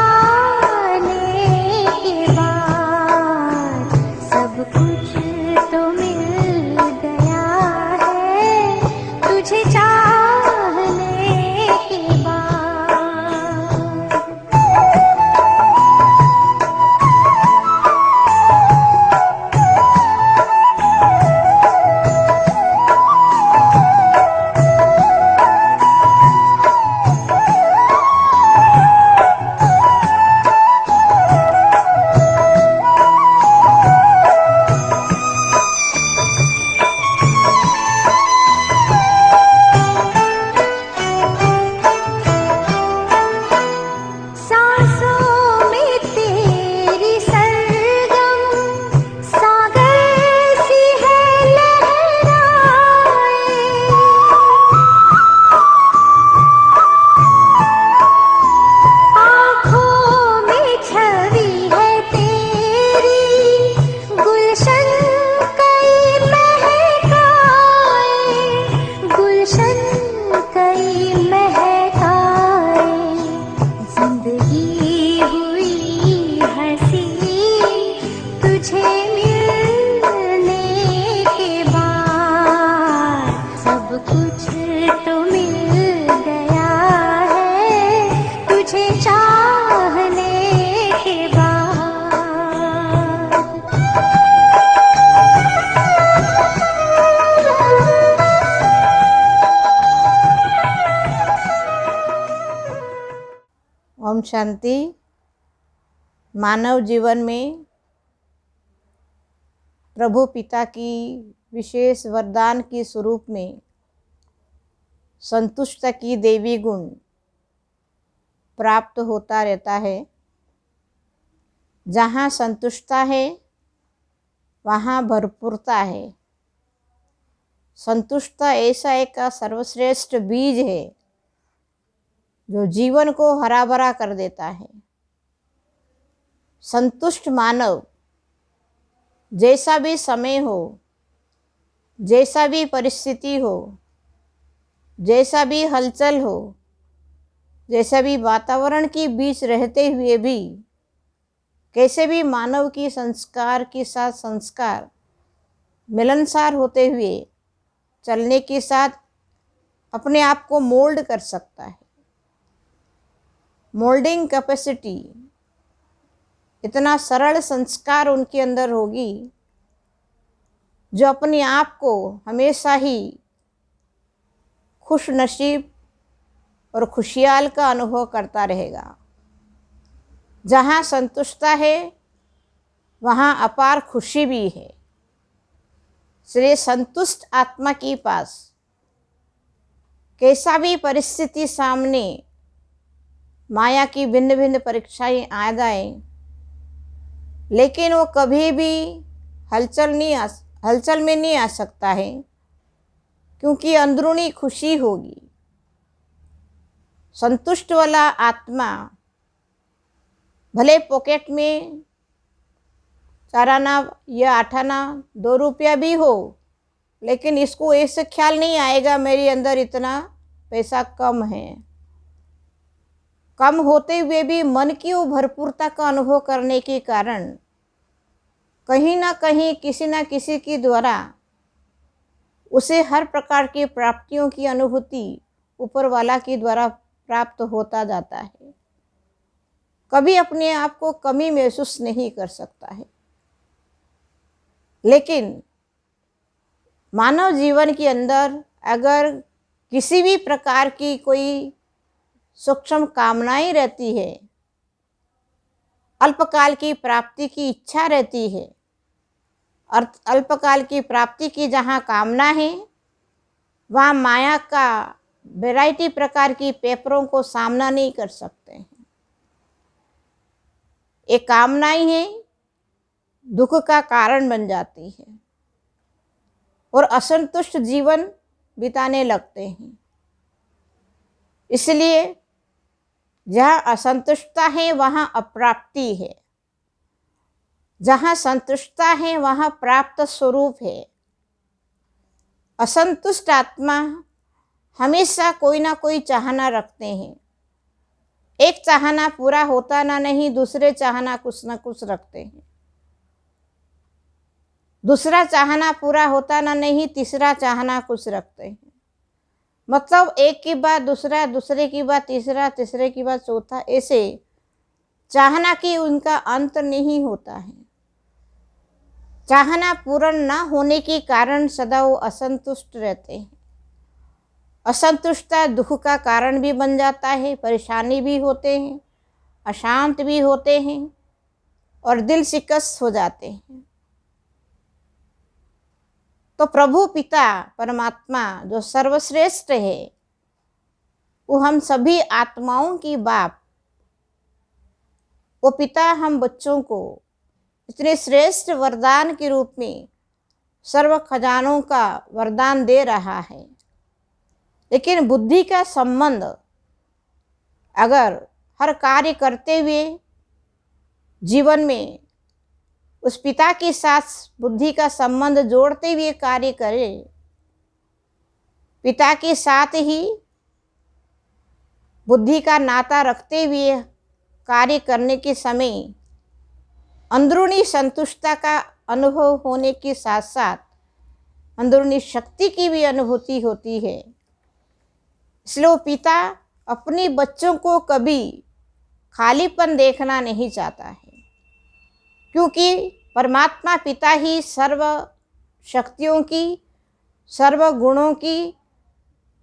पाने के बाद सब कुछ तो मिल गया है तुझे चाहने के बाद। सांसों में तेरी सरगम सागर सी है लहराए, आँखों में छवि है तेरी गुलशन कई महकाए, गुलशन कई महकाए। जिंदगी हुई हंसी तुझे मिलने के बाद सब कुछ तो मिल गया है तुझे चाहने के बाद। ओम शांति। मानव जीवन में प्रभु पिता की विशेष वरदान के स्वरूप में संतुष्ट की देवी गुण प्राप्त होता रहता है। जहाँ संतुष्टता है वहाँ भरपूरता है। संतुष्टता ऐसा एक सर्वश्रेष्ठ बीज है जो जीवन को हरा भरा कर देता है। संतुष्ट मानव जैसा भी समय हो, जैसा भी परिस्थिति हो, जैसा भी हलचल हो, जैसा भी वातावरण के बीच रहते हुए भी, कैसे भी मानव की संस्कार के साथ संस्कार मिलनसार होते हुए चलने के साथ अपने आप को मोल्ड कर सकता है। मोल्डिंग कैपेसिटी, इतना सरल संस्कार उनके अंदर होगी जो अपने आप को हमेशा ही खुश नसीब और खुशहाल का अनुभव करता रहेगा। जहाँ संतुष्टता है वहाँ अपार खुशी भी है। इसलिए संतुष्ट आत्मा के पास कैसा भी परिस्थिति सामने माया की भिन्न भिन्न परीक्षाएं आ जाए, लेकिन वो कभी भी हलचल में नहीं आ सकता है, क्योंकि अंदरूनी खुशी होगी। संतुष्ट वाला आत्मा भले पॉकेट में 4 आना या 8 आना 2 रुपया भी हो, लेकिन इसको ऐसे ख्याल नहीं आएगा मेरे अंदर इतना पैसा कम है। कम होते हुए भी मन की वो भरपूरता का अनुभव करने के कारण कहीं ना कहीं किसी ना किसी के द्वारा उसे हर प्रकार की प्राप्तियों की अनुभूति ऊपर वाला के द्वारा प्राप्त होता जाता है। कभी अपने आप को कमी महसूस नहीं कर सकता है। लेकिन मानव जीवन के अंदर अगर किसी भी प्रकार की कोई सूक्ष्म कामनाएं रहती है, अल्पकाल की प्राप्ति की इच्छा रहती है, और अल्पकाल की प्राप्ति की जहाँ कामना है वहाँ माया का वैरायटी प्रकार की पेपरों को सामना नहीं कर सकते हैं। ये कामनाएं हैं दुख का कारण बन जाती है और असंतुष्ट जीवन बिताने लगते हैं। इसलिए जहाँ असंतुष्टता है वहाँ अप्राप्ति है, जहाँ संतुष्टता है वहाँ प्राप्त स्वरूप है। असंतुष्ट आत्मा हमेशा कोई ना कोई चाहना रखते हैं, एक चाहना पूरा होता ना नहीं, दूसरे चाहना कुछ ना कुछ रखते हैं। दूसरा चाहना पूरा होता ना नहीं, तीसरा चाहना कुछ रखते हैं। मतलब एक की बात दूसरा, दूसरे की बात तीसरा, तीसरे की बात चौथा, ऐसे चाहना की उनका अंत नहीं होता है। चाहना पूर्ण ना होने के कारण सदा वो असंतुष्ट रहते हैं। असंतुष्टता दुख का कारण भी बन जाता है, परेशानी भी होते हैं, अशांत भी होते हैं और दिल शिकस्त हो जाते हैं। तो प्रभु पिता परमात्मा जो सर्वश्रेष्ठ है, वो हम सभी आत्माओं की बाप, वो पिता हम बच्चों को इतने श्रेष्ठ वरदान के रूप में सर्व खजानों का वरदान दे रहा है। लेकिन बुद्धि का संबंध अगर हर कार्य करते हुए जीवन में उस पिता के साथ बुद्धि का संबंध जोड़ते हुए कार्य करे, पिता के साथ ही बुद्धि का नाता रखते हुए कार्य करने के समय अंदरूनी संतुष्टता का अनुभव होने के साथ साथ अंदरूनी शक्ति की भी अनुभूति होती है। इसलिए वो पिता अपने बच्चों को कभी खालीपन देखना नहीं चाहता है, क्योंकि परमात्मा पिता ही सर्व शक्तियों की, सर्व गुणों की,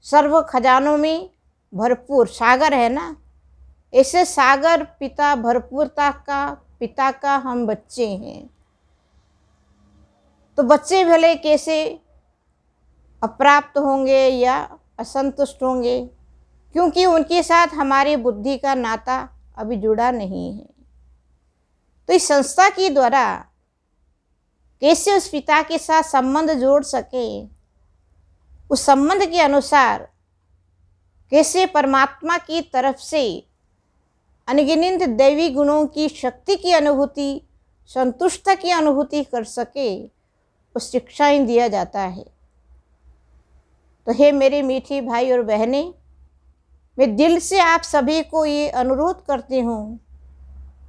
सर्व खजानों में भरपूर सागर है ना। ऐसे सागर पिता, भरपूरता का पिता का हम बच्चे हैं। तो बच्चे भले कैसे अप्राप्त होंगे या असंतुष्ट होंगे, क्योंकि उनके साथ हमारी बुद्धि का नाता अभी जुड़ा नहीं है। तो इस संस्था के द्वारा कैसे उस पिता के साथ संबंध जोड़ सके, उस संबंध के अनुसार कैसे परमात्मा की तरफ से अनगिनत दैवी गुणों की शक्ति की अनुभूति, संतुष्टता की अनुभूति कर सके, उस शिक्षाएं दिया जाता है। तो हे मेरे मीठे भाई और बहनें, मैं दिल से आप सभी को ये अनुरोध करती हूँ,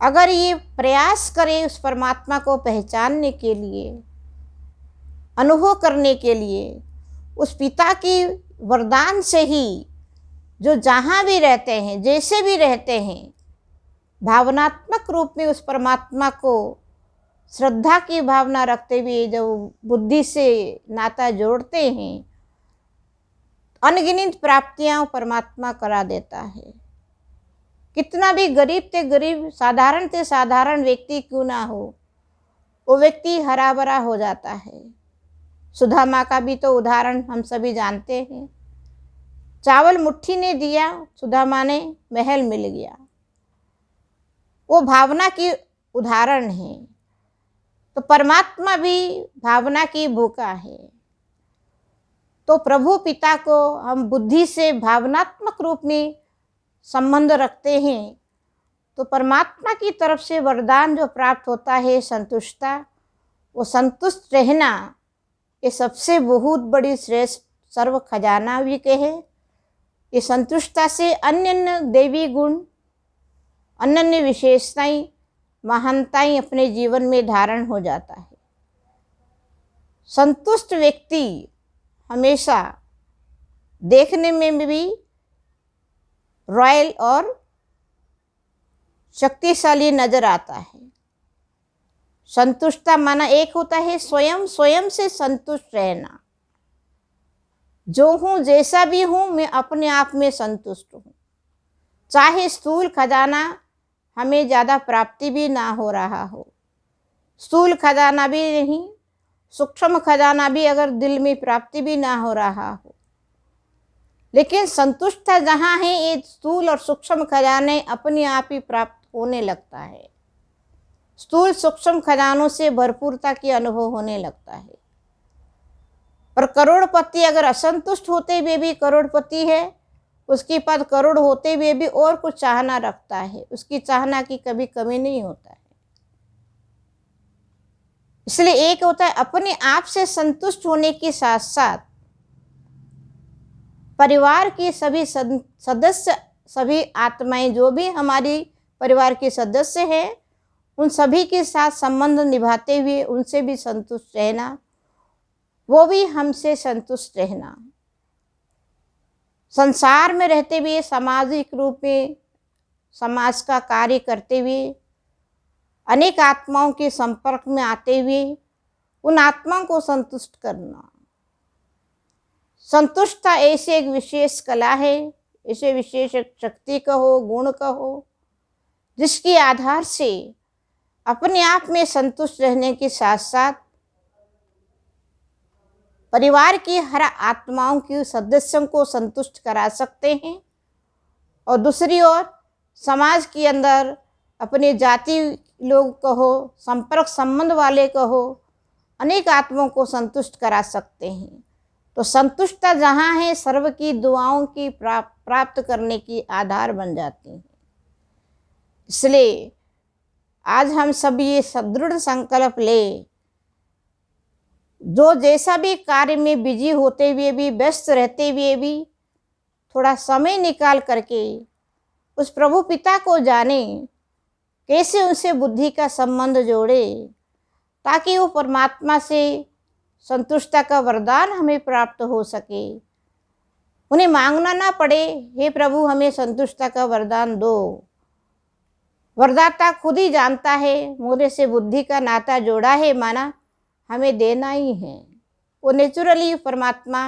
अगर ये प्रयास करें उस परमात्मा को पहचानने के लिए, अनुभव करने के लिए, उस पिता की वरदान से ही जो जहाँ भी रहते हैं, जैसे भी रहते हैं, भावनात्मक रूप में उस परमात्मा को श्रद्धा की भावना रखते हुए जो बुद्धि से नाता जोड़ते हैं, अनगिनत प्राप्तियां परमात्मा करा देता है। कितना भी गरीब से गरीब, साधारण से साधारण व्यक्ति क्यों ना हो, वो व्यक्ति हरा भरा हो जाता है। सुधा माँ का भी तो उदाहरण हम सभी जानते हैं। चावल मुट्ठी ने दिया, सुधा माँ ने महल मिल गया। वो भावना की उदाहरण है। तो परमात्मा भी भावना की भूखा है। तो प्रभु पिता को हम बुद्धि से भावनात्मक रूप में संबंध रखते हैं, तो परमात्मा की तरफ से वरदान जो प्राप्त होता है संतुष्टता, वो संतुष्ट रहना, ये सबसे बहुत बड़ी श्रेष्ठ सर्व खजाना भी कहे। ये संतुष्टता से अन्य देवी गुण, अनन्य विशेषताएं, महानताएं अपने जीवन में धारण हो जाता है। संतुष्ट व्यक्ति हमेशा देखने में भी रॉयल और शक्तिशाली नजर आता है। संतुष्टता माना एक होता है स्वयं से संतुष्ट रहना। जो हूँ, जैसा भी हूँ, मैं अपने आप में संतुष्ट हूँ। चाहे स्थूल खजाना हमें ज़्यादा प्राप्ति भी ना हो रहा हो, स्थूल खजाना भी नहीं, सूक्ष्म खजाना भी अगर दिल में प्राप्ति भी ना हो रहा हो, लेकिन संतुष्टता जहाँ है, ये स्थूल और सूक्ष्म खजाने अपने आप ही प्राप्त होने लगता है। स्थूल सूक्ष्म खजानों से भरपूरता की अनुभव होने लगता है। पर करोड़पति अगर असंतुष्ट होते हुए भी करोड़पति है, उसके पास करोड़ होते हुए भी और कुछ चाहना रखता है, उसकी चाहना की कभी कमी नहीं होता है। इसलिए एक होता है अपने आप से संतुष्ट होने के साथ साथ परिवार के सभी सदस्य सभी आत्माएं जो भी हमारी परिवार के सदस्य हैं उन सभी के साथ संबंध निभाते हुए उनसे भी संतुष्ट रहना, वो भी हमसे संतुष्ट रहना। संसार में रहते हुए सामाजिक रूप में समाज का कार्य करते हुए अनेक आत्माओं के संपर्क में आते हुए उन आत्माओं को संतुष्ट करना। संतुष्टता ऐसी एक विशेष कला है, ऐसे विशेष एक शक्ति कहो, गुण कहो, जिसके आधार से अपने आप में संतुष्ट रहने के साथ साथ परिवार की हर आत्माओं के सदस्यों को संतुष्ट करा सकते हैं और दूसरी ओर समाज के अंदर अपने जाति लोग कहो, संपर्क संबंध वाले कहो, अनेक आत्माओं को संतुष्ट करा सकते हैं। तो संतुष्टता जहाँ है सर्व की दुआओं की प्राप्त करने की आधार बन जाती है। इसलिए आज हम सब ये सदृढ़ संकल्प ले, जो जैसा भी कार्य में बिजी होते हुए भी, व्यस्त रहते हुए भी थोड़ा समय निकाल करके उस प्रभु पिता को जाने, कैसे उनसे बुद्धि का संबंध जोड़े ताकि वो परमात्मा से संतुष्टता का वरदान हमें प्राप्त हो सके। उन्हें मांगना ना पड़े, हे प्रभु हमें संतुष्टता का वरदान दो। वरदाता खुद ही जानता है, मोरे से बुद्धि का नाता जोड़ा है, माना हमें देना ही है। वो नेचुरली परमात्मा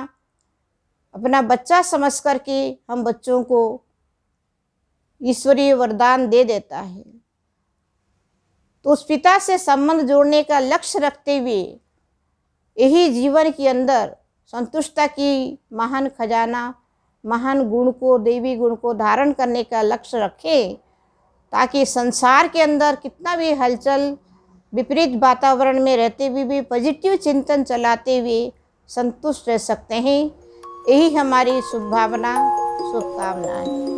अपना बच्चा समझ कर के हम बच्चों को ईश्वरीय वरदान दे देता है। तो उस पिता से संबंध जोड़ने का लक्ष्य रखते हुए यही जीवन के अंदर संतुष्टता की महान खजाना, महान गुण को, देवी गुण को धारण करने का लक्ष्य रखें ताकि संसार के अंदर कितना भी हलचल विपरीत वातावरण में रहते हुए भी पॉजिटिव चिंतन चलाते हुए संतुष्ट रह सकते हैं। यही हमारी शुभ भावना, शुभकामनाएं।